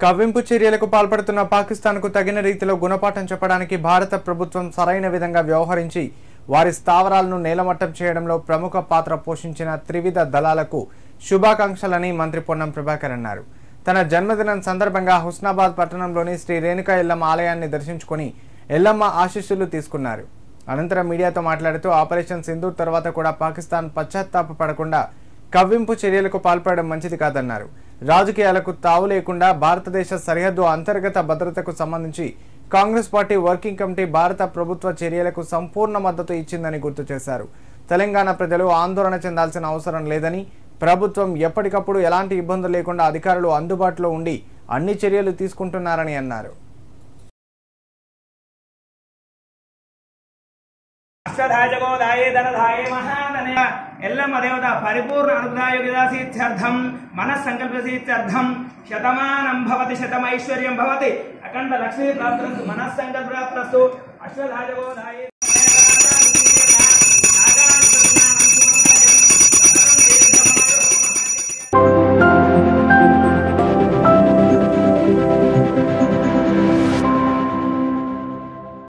కవ్వింపు చర్యలకు పాల్పడుతున్న పాకిస్తాన్కు తగిన రీతిలో గుణపాఠం చెప్పడానికి భారత ప్రభుత్వం సరైన విధంగా వ్యవహరించి వారి స్థావరాలను నేలమట్టం చేయడంలో ప్రముఖ పాత్ర పోషించిన త్రివిధ దళాలకు శుభాకాంక్షలని మంత్రి పొన్నం ప్రభాకర్ అన్నారు. తన జన్మదినం సందర్భంగా హుస్నాబాద్ పట్టణంలోని శ్రీ రేణుకా ఎల్లమ్మ ఆలయాన్ని దర్శించుకుని ఎల్లమ్మ ఆశీస్సులు తీసుకున్నారు. అనంతరం మీడియాతో మాట్లాడుతూ ఆపరేషన్ సింధూర్ తర్వాత కూడా పాకిస్తాన్ పశ్చాత్తాపపడకుండా కవ్వింపు చర్యలకు పాల్పడడం మంచిది కాదన్నారు. రాజకీయాలకు తావు లేకుండా భారతదేశ సరిహద్దు అంతర్గత భద్రతకు సంబంధించి కాంగ్రెస్ పార్టీ వర్కింగ్ కమిటీ భారత ప్రభుత్వ చర్యలకు సంపూర్ణ మద్దతు ఇచ్చిందని గుర్తు చేశారు. తెలంగాణ ప్రజలు ఆందోళన చెందాల్సిన అవసరం లేదని, ప్రభుత్వం ఎప్పటికప్పుడు ఎలాంటి ఇబ్బందులు లేకుండా అధికారులు అందుబాటులో ఉండి అన్ని చర్యలు తీసుకుంటున్నారని అన్నారు. అష్టధాజగోదాయే ధనధాయే మహాధనయ ఎల్లమ్మ దేవత పరిపూర్ణ అనుగ్రహయోగిదాసీత్యర్థం మనస్సంకల్పసీత్యర్థం శతమానం భవతి శతమైశ్వర్యం భవతి అఖండ లక్ష్మీ ప్రాప్తస్తు మనస్సంకల్ప ప్రాప్తస్తు అష్టధాజగోదాయే